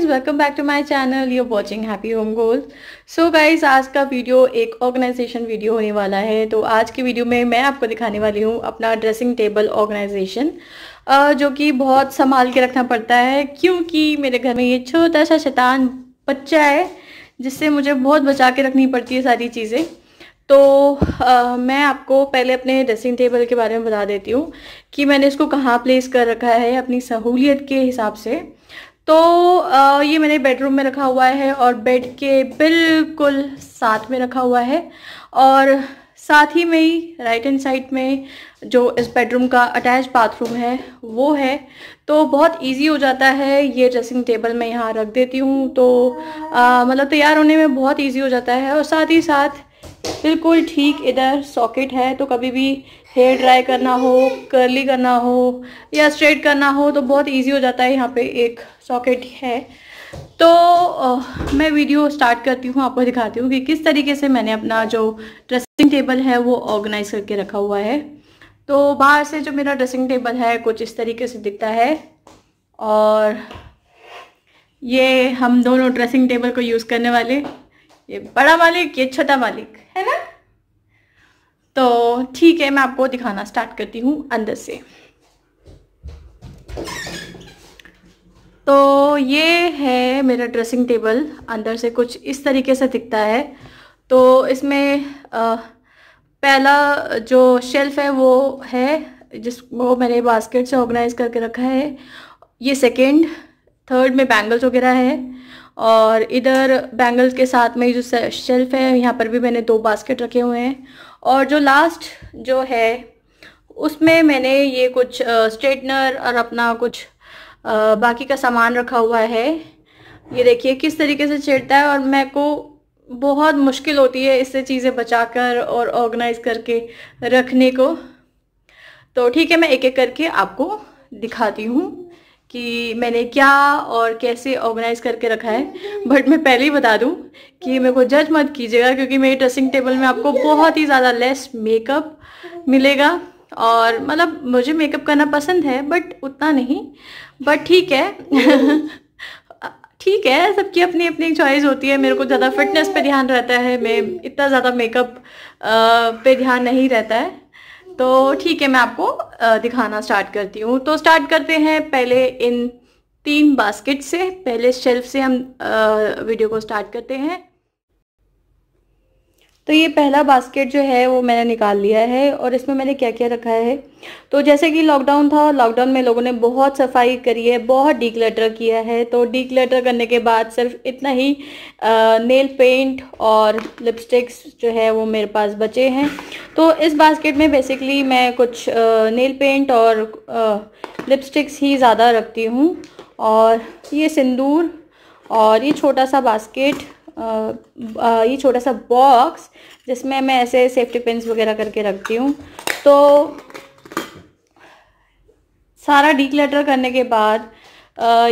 Welcome back to my channel. You watching happy home goals. So guys, आज का video एक organisation video होने वाला है। तो आज की वीडियो में मैं आपको दिखाने वाली हूँ अपना ड्रेसिंग टेबल ऑर्गेनाइजेशन, जो कि बहुत संभाल के रखना पड़ता है क्योंकि मेरे घर में ये छोटा सा शैतान बच्चा है जिससे मुझे बहुत बचा के रखनी पड़ती है सारी चीज़ें। तो मैं आपको पहले अपने ड्रेसिंग टेबल के बारे में बता देती हूँ कि मैंने इसको कहाँ प्लेस कर रखा है अपनी सहूलियत के हिसाब से। तो ये मैंने बेडरूम में रखा हुआ है और बेड के बिल्कुल साथ में रखा हुआ है, और साथ ही में ही राइट हैंड साइड में जो इस बेडरूम का अटैच बाथरूम है वो है। तो बहुत इजी हो जाता है, ये ड्रेसिंग टेबल मैं यहाँ रख देती हूँ तो मतलब तैयार होने में बहुत इजी हो जाता है। और साथ ही साथ बिल्कुल ठीक इधर सॉकेट है, तो कभी भी हेयर ड्राई करना हो, कर्ली करना हो या स्ट्रेट करना हो तो बहुत इजी हो जाता है। यहाँ पे एक सॉकेट है। तो मैं वीडियो स्टार्ट करती हूँ, आपको दिखाती हूँ कि किस तरीके से मैंने अपना जो ड्रेसिंग टेबल है वो ऑर्गेनाइज करके रखा हुआ है। तो बाहर से जो मेरा ड्रेसिंग टेबल है कुछ इस तरीके से दिखता है, और ये हम दोनों ड्रेसिंग टेबल को यूज़ करने वाले, ये बड़ा मालिक ये छोटा मालिक है ना। तो ठीक है, मैं आपको दिखाना स्टार्ट करती हूँ अंदर से। तो ये है मेरा ड्रेसिंग टेबल, अंदर से कुछ इस तरीके से दिखता है। तो इसमें पहला जो शेल्फ है वो है वो मैंने बास्केट से ऑर्गेनाइज करके रखा है। ये सेकंड, थर्ड में बैंगल्स वगैरह है, और इधर बैंगल्स के साथ में जो शेल्फ है यहाँ पर भी मैंने 2 बास्केट रखे हुए हैं। और जो लास्ट जो है उसमें मैंने ये कुछ स्ट्रेटनर और अपना कुछ बाकी का सामान रखा हुआ है। ये देखिए किस तरीके से छेड़ता है, और मेरे को बहुत मुश्किल होती है इससे चीज़ें बचाकर और ऑर्गेनाइज करके रखने को। तो ठीक है, मैं एक एक करके आपको दिखाती हूँ कि मैंने क्या और कैसे ऑर्गेनाइज करके रखा है। बट मैं पहले ही बता दूँ कि मेरे को जज मत कीजिएगा क्योंकि मेरी ड्रेसिंग टेबल में आपको बहुत ही ज़्यादा लेस मेकअप मिलेगा। और मतलब मुझे मेकअप करना पसंद है बट उतना नहीं, बट ठीक है ठीक है, सबकी अपनी अपनी चॉइस होती है। मेरे को ज़्यादा फिटनेस पे ध्यान रहता है, मैं इतना ज़्यादा मेकअप पे ध्यान नहीं रहता है। तो ठीक है, मैं आपको दिखाना स्टार्ट करती हूँ। तो स्टार्ट करते हैं पहले इन 3 बास्केट से। पहले शेल्फ से हम वीडियो को स्टार्ट करते हैं। तो ये पहला बास्केट जो है वो मैंने निकाल लिया है, और इसमें मैंने क्या क्या रखा है। तो जैसे कि लॉकडाउन था, लॉकडाउन में लोगों ने बहुत सफाई करी है, बहुत डीक्लटर किया है। तो डीक्लटर करने के बाद सिर्फ इतना ही नेल पेंट और लिपस्टिक्स जो है वो मेरे पास बचे हैं। तो इस बास्केट में बेसिकली मैं कुछ नेल पेंट और लिपस्टिक्स ही ज़्यादा रखती हूँ। और ये सिंदूर, और ये छोटा सा बास्केट, ये छोटा सा बॉक्स जिसमें मैं ऐसे सेफ्टी पिन्स वगैरह करके रखती हूँ। तो सारा डीक्लटर करने के बाद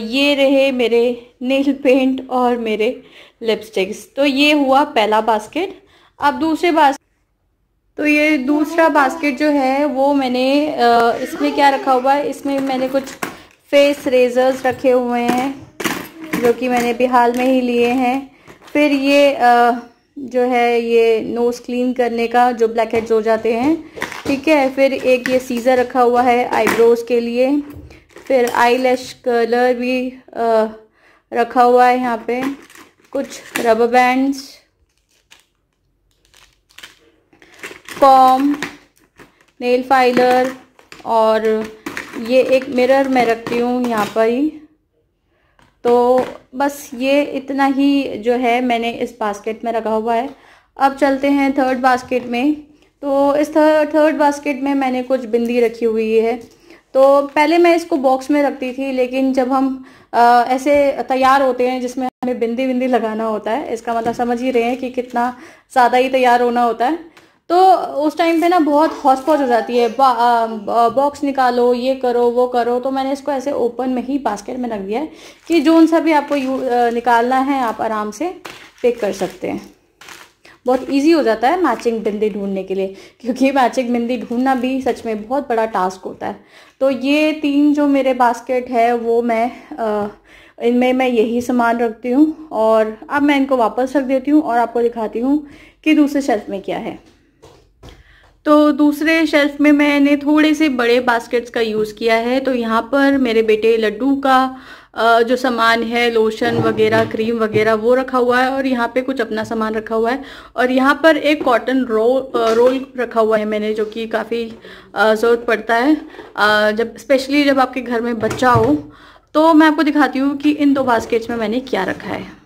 ये रहे मेरे नेल पेंट और मेरे लिपस्टिक्स। तो ये हुआ पहला बास्केट। अब दूसरे तो ये दूसरा बास्केट जो है वो मैंने इसमें क्या रखा हुआ है, इसमें मैंने कुछ फेस रेजर्स रखे हुए हैं जो कि मैंने भी हाल में ही लिए हैं। फिर ये जो है ये नोज़ क्लीन करने का, जो ब्लैक हेड्स हो जाते हैं, ठीक है। फिर एक ये सीज़र रखा हुआ है आईब्रोज के लिए। फिर आईलैश कर्लर भी रखा हुआ है यहाँ पे। कुछ rubber bands, com, nail filer, और ये एक मिरर मैं रखती हूँ यहाँ पर ही। तो बस ये इतना ही जो है मैंने इस बास्केट में रखा हुआ है। अब चलते हैं थर्ड बास्केट में। तो इस थर्ड बास्केट में मैंने कुछ बिंदी रखी हुई है। तो पहले मैं इसको बॉक्स में रखती थी, लेकिन जब हम ऐसे तैयार होते हैं जिसमें हमें बिंदी लगाना होता है, इसका मतलब समझ ही रहे हैं कि कितना ज़्यादा ही तैयार होना होता है। तो उस टाइम पे ना बहुत हौच पौच हो जाती है, बॉक्स निकालो, ये करो वो करो। तो मैंने इसको ऐसे ओपन में ही बास्केट में रख दिया है कि जोन सा भी आपको निकालना है आप आराम से पिक कर सकते हैं। बहुत इजी हो जाता है मैचिंग बिंदी ढूंढने के लिए, क्योंकि मैचिंग बिंदी ढूंढना भी सच में बहुत बड़ा टास्क होता है। तो ये 3 जो मेरे बास्केट है वो मैं इनमें मैं यही सामान रखती हूँ। और अब मैं इनको वापस रख देती हूँ और आपको दिखाती हूँ कि दूसरे शेल्फ में क्या है। तो दूसरे शेल्फ में मैंने थोड़े से बड़े बास्केट्स का यूज़ किया है। तो यहाँ पर मेरे बेटे लड्डू का जो सामान है, लोशन वगैरह, क्रीम वगैरह, वो रखा हुआ है और यहाँ पे कुछ अपना सामान रखा हुआ है। और यहाँ पर एक कॉटन रोल रखा हुआ है मैंने, जो कि काफ़ी ज़रूरत पड़ता है जब स्पेशली जब आपके घर में बच्चा हो। तो मैं आपको दिखाती हूँ कि इन 2 बास्केट्स में मैंने क्या रखा है।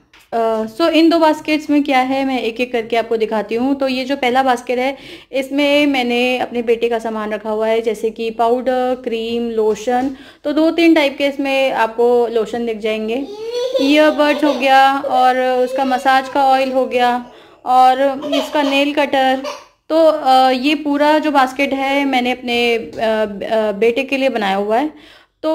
सो इन 2 बास्केट्स में क्या है, मैं एक एक करके आपको दिखाती हूँ। तो ये जो पहला बास्केट है, इसमें मैंने अपने बेटे का सामान रखा हुआ है, जैसे कि पाउडर, क्रीम, लोशन। तो 2-3 टाइप के इसमें आपको लोशन दिख जाएंगे। ईयरबड्स हो गया, और उसका मसाज का ऑयल हो गया, और इसका नेल कटर। तो ये पूरा जो बास्केट है मैंने अपने बेटे के लिए बनाया हुआ है। तो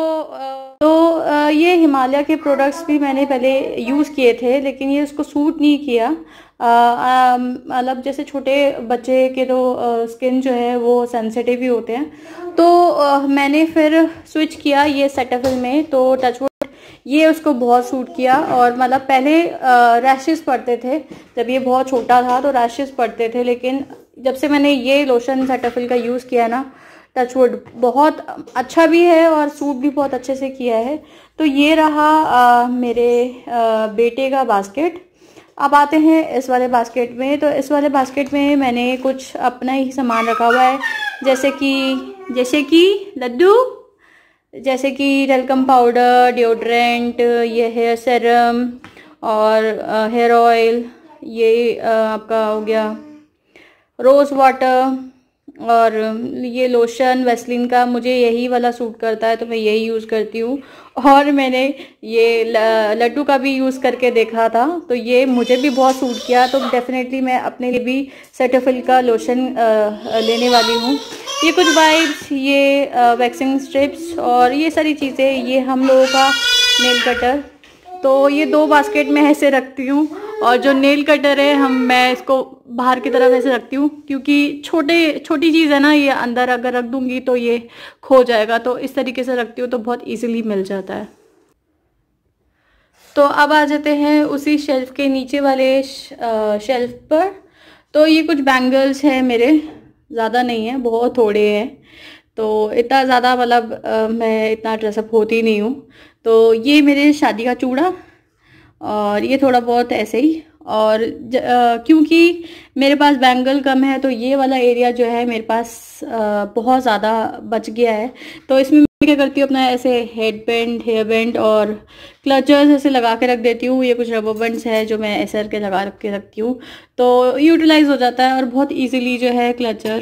ये हिमालय के प्रोडक्ट्स भी मैंने पहले यूज़ किए थे, लेकिन ये उसको सूट नहीं किया। मतलब जैसे छोटे बच्चे के तो स्किन जो है वो सेंसिटिव ही होते हैं। तो मैंने फिर स्विच किया ये सेटाफिल में। तो टचवुड ये उसको बहुत सूट किया। और मतलब पहले रैशेस पड़ते थे जब ये बहुत छोटा था, तो रैशेस पड़ते थे, लेकिन जब से मैंने ये लोशन सेटाफिल का यूज़ किया ना, टचवुड बहुत अच्छा भी है और सूट भी बहुत अच्छे से किया है। तो ये रहा मेरे बेटे का बास्केट। अब आते हैं इस वाले बास्केट में। तो इस वाले बास्केट में मैंने कुछ अपना ही सामान रखा हुआ है, जैसे कि लड्डू, जैसे कि टेल्कम पाउडर, डिओड्रेंट, ये हेयर सेरम और हेयर ऑयल, ये आपका हो गया रोज़ वाटर, और ये लोशन वैसलीन का मुझे यही वाला सूट करता है तो मैं यही यूज़ करती हूँ। और मैंने ये लड्डू का भी यूज़ करके देखा था, तो ये मुझे भी बहुत सूट किया। तो डेफिनेटली मैं अपने लिए भी सेटाफिल का लोशन लेने वाली हूँ। ये कुछ वाइप्स, ये वैक्सिंग स्ट्रिप्स, और ये सारी चीज़ें, ये हम लोगों का नेल कटर। तो ये 2 बास्केट में ऐसे रखती हूँ। और जो नेल कटर है मैं इसको बाहर की तरफ ऐसे रखती हूँ, क्योंकि छोटी चीज़ है ना, ये अंदर अगर रख दूंगी तो ये खो जाएगा। तो इस तरीके से रखती हूँ तो बहुत इजीली मिल जाता है। तो अब आ जाते हैं उसी शेल्फ के नीचे वाले शेल्फ पर। तो ये कुछ बैंगल्स हैं मेरे, ज़्यादा नहीं है, बहुत थोड़े हैं। तो इतना ज़्यादा मतलब मैं इतना ड्रेसअप होती नहीं हूँ। तो ये मेरे शादी का चूड़ा, और ये थोड़ा बहुत ऐसे ही। और क्योंकि मेरे पास बैंगल कम है, तो ये वाला एरिया जो है मेरे पास बहुत ज़्यादा बच गया है। तो इसमें मैं क्या करती हूँ, अपना ऐसे हेड बैंड, हेयर बैंड और क्लचर्स ऐसे लगा के रख देती हूँ। ये कुछ रबर बैंड्स है जो मैं ऐसे करके लगा के रखती हूँ, तो यूटिलाइज हो जाता है और बहुत ईजिली जो है क्लचर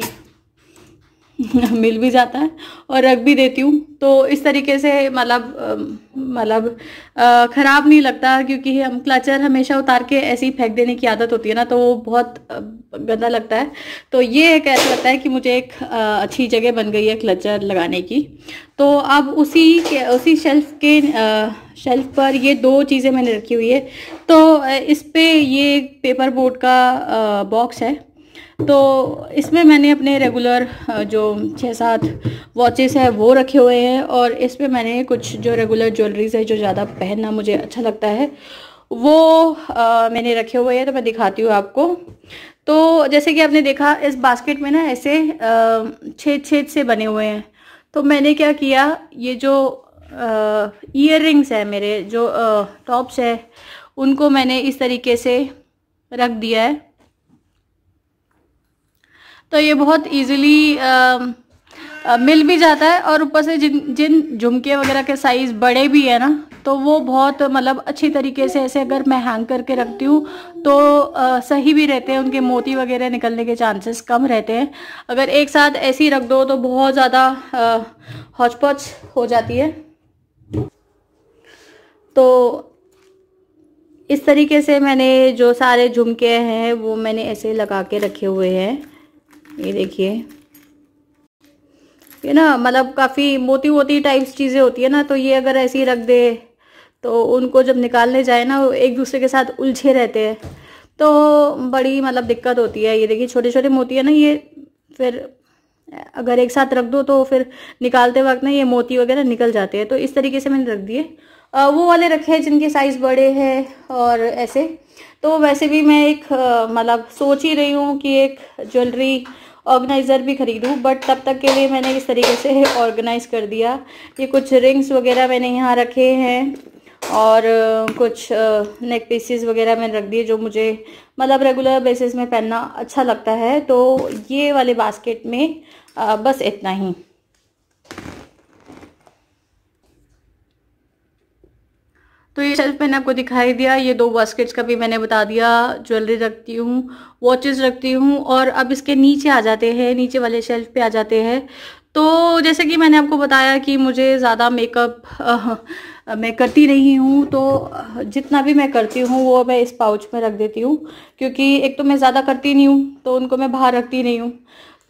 मिल भी जाता है और रख भी देती हूँ। तो इस तरीके से मतलब ख़राब नहीं लगता, क्योंकि हम क्लचर हमेशा उतार के ऐसे ही फेंक देने की आदत होती है ना, तो वो बहुत गंदा लगता है। तो ये एक ऐसा लगता है कि मुझे एक अच्छी जगह बन गई है क्लचर लगाने की। तो अब उसी शेल्फ पर ये 2 चीज़ें मैंने रखी हुई है। तो इस पे ये पेपर बोट का बॉक्स है। तो इसमें मैंने अपने रेगुलर जो 6-7 वॉचेस है वो रखे हुए हैं, और इस पे मैंने कुछ जो रेगुलर ज्वेलरीज है जो ज़्यादा पहनना मुझे अच्छा लगता है वो मैंने रखे हुए हैं। तो मैं दिखाती हूँ आपको। तो जैसे कि आपने देखा, इस बास्केट में ना ऐसे छेद से बने हुए हैं। तो मैंने क्या किया, ये जो ईयर रिंग्स है मेरे, जो टॉप्स है, उनको मैंने इस तरीके से रख दिया है। तो ये बहुत इजीली मिल भी जाता है, और ऊपर से जिन झुमके वगैरह के साइज़ बड़े भी है ना, तो वो बहुत मतलब अच्छी तरीके से ऐसे अगर मैं हैंग करके रखती हूँ तो सही भी रहते हैं, उनके मोती वगैरह निकलने के चांसेस कम रहते हैं। अगर एक साथ ऐसे ही रख दो तो बहुत ज़्यादा हौच पौच हो जाती है। तो इस तरीके से मैंने जो सारे झुमके हैं वो मैंने ऐसे लगा के रखे हुए हैं। ये देखिए, ये ना मतलब काफ़ी मोती टाइप्स चीज़ें होती है ना, तो ये अगर ऐसे ही रख दे तो उनको जब निकालने जाए ना, वो एक दूसरे के साथ उलझे रहते हैं, तो बड़ी मतलब दिक्कत होती है। ये देखिए छोटे छोटे मोती है ना, ये फिर अगर एक साथ रख दो तो फिर निकालते वक्त ना ये मोती वगैरह निकल जाते हैं। तो इस तरीके से मैंने रख दिए। वो वाले रखे हैं जिनके साइज़ बड़े हैं और ऐसे। तो वैसे भी मैं एक मतलब सोच ही रही हूँ कि एक ज्वेलरी ऑर्गेनाइज़र भी खरीदूँ, बट तब तक के लिए मैंने इस तरीके से ऑर्गेनाइज कर दिया। ये कुछ रिंग्स वगैरह मैंने यहाँ रखे हैं और कुछ नेक पीसेस वगैरह मैंने रख दिए जो मुझे मतलब रेगुलर बेसिस में पहनना अच्छा लगता है। तो ये वाले बास्केट में बस इतना ही। तो ये शेल्फ मैंने आपको दिखाई दिया, ये 2 बास्केट्स का भी मैंने बता दिया। ज्वेलरी रखती हूँ, वॉचेस रखती हूँ, और अब इसके नीचे आ जाते हैं, नीचे वाले शेल्फ पे आ जाते हैं। तो जैसे कि मैंने आपको बताया कि मुझे ज़्यादा मेकअप मैं करती नहीं हूँ, तो जितना भी मैं करती हूँ वो मैं इस पाउच में रख देती हूँ, क्योंकि एक तो मैं ज़्यादा करती नहीं हूँ तो उनको मैं बाहर रखती नहीं हूँ।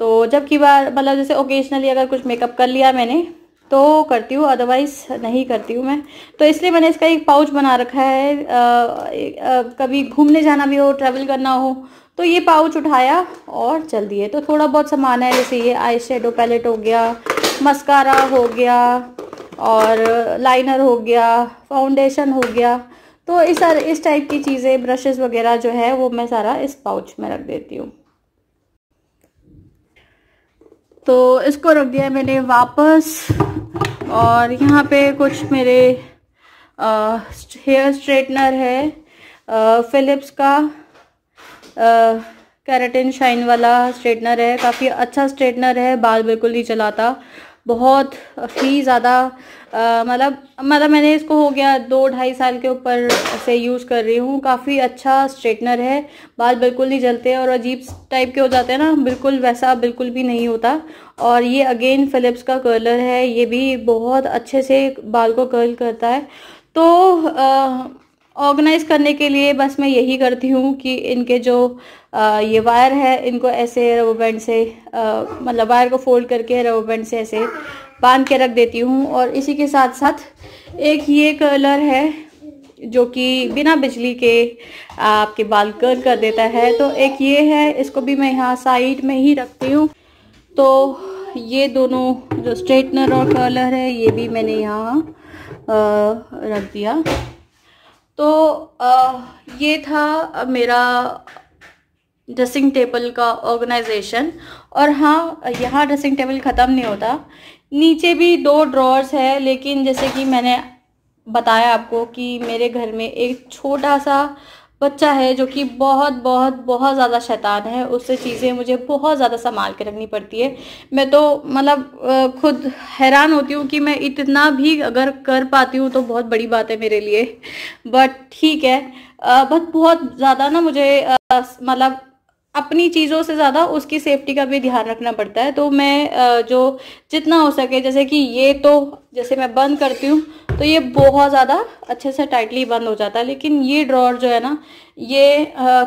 तो जब की बार मतलब जैसे ओकेजनली अगर कुछ मेकअप कर लिया मैंने तो करती हूँ, अदरवाइज नहीं करती हूँ मैं। तो इसलिए मैंने इसका एक पाउच बना रखा है। कभी घूमने जाना भी हो, ट्रैवल करना हो तो ये पाउच उठाया और चल दिए। तो थोड़ा बहुत सामान है, जैसे ये आई शेडो पैलेट हो गया, मस्कारा हो गया, और लाइनर हो गया, फाउंडेशन हो गया। तो इस टाइप की चीज़ें, ब्रशेस वगैरह जो है वो मैं सारा इस पाउच में रख देती हूँ। तो इसको रख दिया मैंने वापस। और यहाँ पे कुछ मेरे हेयर स्ट्रेटनर है, फिलिप्स का केराटिन शाइन वाला स्ट्रेटनर है। काफ़ी अच्छा स्ट्रेटनर है, बाल बिल्कुल नहीं चलाता, बहुत ही ज़्यादा मतलब मैंने इसको हो गया 2-2.5 साल के ऊपर से यूज़ कर रही हूँ। काफ़ी अच्छा स्ट्रेटनर है, बाल बिल्कुल नहीं जलते और अजीब टाइप के हो जाते हैं ना, बिल्कुल वैसा बिल्कुल भी नहीं होता। और ये अगेन फिलिप्स का कर्लर है, ये भी बहुत अच्छे से बाल को कर्ल करता है। तो ऑर्गेनाइज करने के लिए बस मैं यही करती हूँ कि इनके जो ये वायर है इनको ऐसे रबर बैंड से मतलब वायर को फोल्ड करके रबर बैंड से ऐसे बांध के रख देती हूँ। और इसी के साथ साथ एक ये कर्लर है जो कि बिना बिजली के आपके बाल कर्ल कर देता है, तो एक ये है, इसको भी मैं यहाँ साइड में ही रखती हूँ। तो ये दोनों जो स्ट्रेटनर और कर्लर है ये भी मैंने यहाँ रख दिया। तो ये था मेरा ड्रेसिंग टेबल का ऑर्गेनाइजेशन। और हाँ, यहाँ ड्रेसिंग टेबल ख़त्म नहीं होता, नीचे भी 2 ड्रॉर्स है। लेकिन जैसे कि मैंने बताया आपको कि मेरे घर में एक छोटा सा बच्चा है जो कि बहुत बहुत बहुत ज़्यादा शैतान है, उससे चीज़ें मुझे बहुत ज़्यादा संभाल के रखनी पड़ती है। मैं तो मतलब खुद हैरान होती हूँ कि मैं इतना भी अगर कर पाती हूँ तो बहुत बड़ी बात है मेरे लिए, बट ठीक है। बट बहुत ज़्यादा ना मुझे मतलब अपनी चीज़ों से ज़्यादा उसकी सेफ्टी का भी ध्यान रखना पड़ता है। तो मैं जो जितना हो सके, जैसे कि ये तो जैसे मैं बंद करती हूँ तो ये बहुत ज़्यादा अच्छे से टाइटली बंद हो जाता है, लेकिन ये ड्रॉर जो है ना ये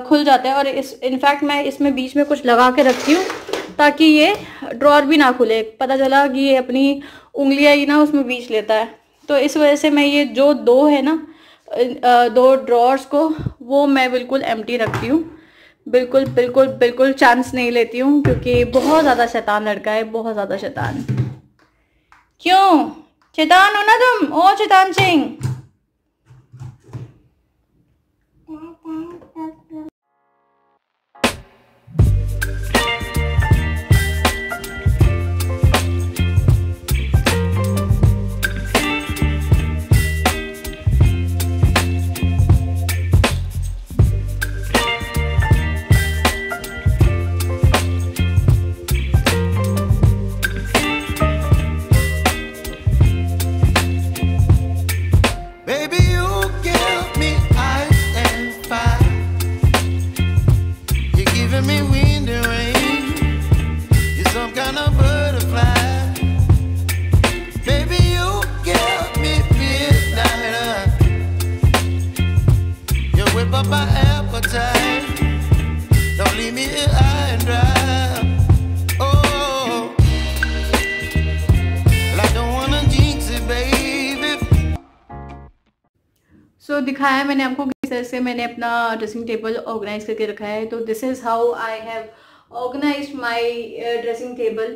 खुल जाता है। और इनफैक्ट मैं इसमें बीच में कुछ लगा के रखती हूँ ताकि ये ड्रॉर भी ना खुले। पता चला कि ये अपनी उंगलियाँ ही ना उसमें बीच लेता है। तो इस वजह से मैं ये जो 2 है ना 2 ड्रॉर्स को वो मैं बिल्कुल एम्प्टी रखती हूँ, बिल्कुल बिल्कुल बिल्कुल चांस नहीं लेती हूँ, क्योंकि बहुत ज़्यादा शैतान लड़का है, बहुत ज़्यादा शैतान। क्यों शैतान हो ना तुम? ओ शैतान सिंह। सो दिखाया मैंने आपको किस तरह से मैंने अपना ड्रेसिंग टेबल ऑर्गेनाइज करके रखा है। तो this is how I have organised my dressing table.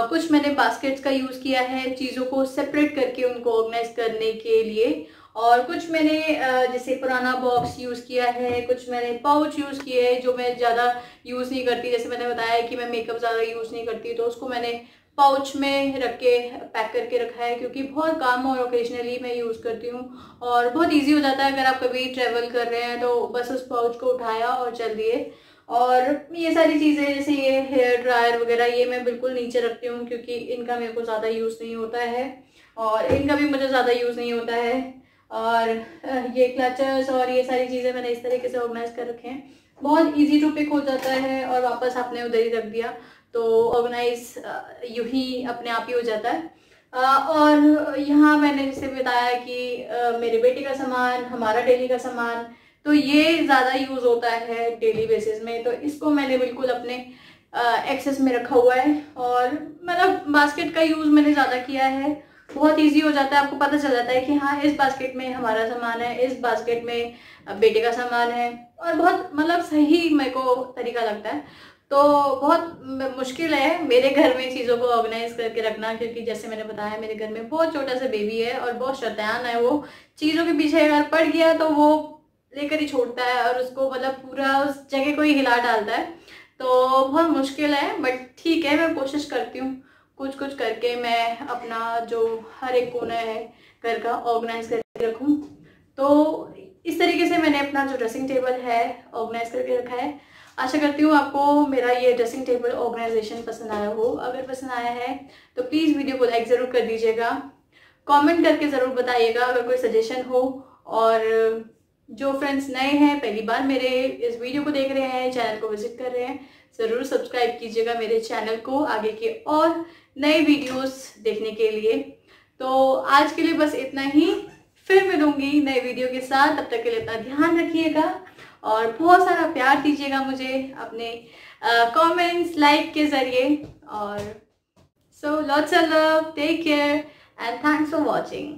कुछ मैंने बास्केट्स का यूज़ किया है चीज़ों को सेपरेट करके उनको ऑर्गेनाइज करने के लिए, और कुछ मैंने जैसे पुराना बॉक्स यूज़ किया है, कुछ मैंने पाउच यूज़ किए हैं जो मैं ज़्यादा यूज़ नहीं करती। जैसे मैंने बताया कि मैं मेकअप ज़्यादा यूज़ नहीं करती, तो उसको मैंने पाउच में रख के पैक करके रखा है, क्योंकि बहुत कम और ओकेजनली मैं यूज़ करती हूँ और बहुत ईजी हो जाता है। अगर आप कभी ट्रेवल कर रहे हैं तो बस उस पाउच को उठाया और चल दिए। और ये सारी चीज़ें जैसे ये हेयर ड्रायर वगैरह ये मैं बिल्कुल नीचे रखती हूँ, क्योंकि इनका मेरे को ज़्यादा यूज़ नहीं होता है और इनका भी मुझे ज़्यादा यूज़ नहीं होता है। और ये क्लचर्स और ये सारी चीज़ें मैंने इस तरीके से ऑर्गेनाइज कर रखे हैं। बहुत इजी टू पिक हो जाता है और वापस आपने उधर ही रख दिया तो ऑर्गेनाइज यूँ ही अपने आप ही हो जाता है। और यहाँ मैंने जैसे बताया कि मेरे बेटे का सामान, हमारा डेली का सामान, तो ये ज़्यादा यूज़ होता है डेली बेसिस में, तो इसको मैंने बिल्कुल अपने एक्सेस में रखा हुआ है। और मतलब बास्केट का यूज़ मैंने ज़्यादा किया है, बहुत इजी हो जाता है, आपको पता चल जाता है कि हाँ इस बास्केट में हमारा सामान है, इस बास्केट में बेटे का सामान है। और बहुत मतलब सही मेरे को तरीका लगता है। तो बहुत मुश्किल है मेरे घर में चीज़ों को ऑर्गेनाइज करके रखना, क्योंकि जैसे मैंने बताया मेरे घर में बहुत छोटा सा बेबी है और बहुत शैतान है। वो चीज़ों के पीछे अगर पड़ गया तो वो लेकर ही छोड़ता है और उसको मतलब पूरा उस जगह को ही हिला डालता है। तो बहुत मुश्किल है, बट ठीक है, मैं कोशिश करती हूँ कुछ कुछ करके मैं अपना जो हर एक कोना है घर का ऑर्गेनाइज करके रखूँ। तो इस तरीके से मैंने अपना जो ड्रेसिंग टेबल है ऑर्गेनाइज करके रखा है। आशा करती हूँ आपको मेरा ये ड्रेसिंग टेबल ऑर्गेनाइजेशन पसंद आया हो। अगर पसंद आया है तो प्लीज़ वीडियो को लाइक ज़रूर कर दीजिएगा, कमेंट करके ज़रूर बताइएगा अगर कोई सजेशन हो। और जो फ्रेंड्स नए हैं, पहली बार मेरे इस वीडियो को देख रहे हैं, चैनल को विजिट कर रहे हैं, ज़रूर सब्सक्राइब कीजिएगा मेरे चैनल को आगे के और नए वीडियोस देखने के लिए। तो आज के लिए बस इतना ही, फिर मिलूंगी नए वीडियो के साथ। तब तक के लिए अपना ध्यान रखिएगा और बहुत सारा प्यार दीजिएगा मुझे अपने कमेंट्स लाइक के ज़रिए। और so lots of love, take care and thanks for watching.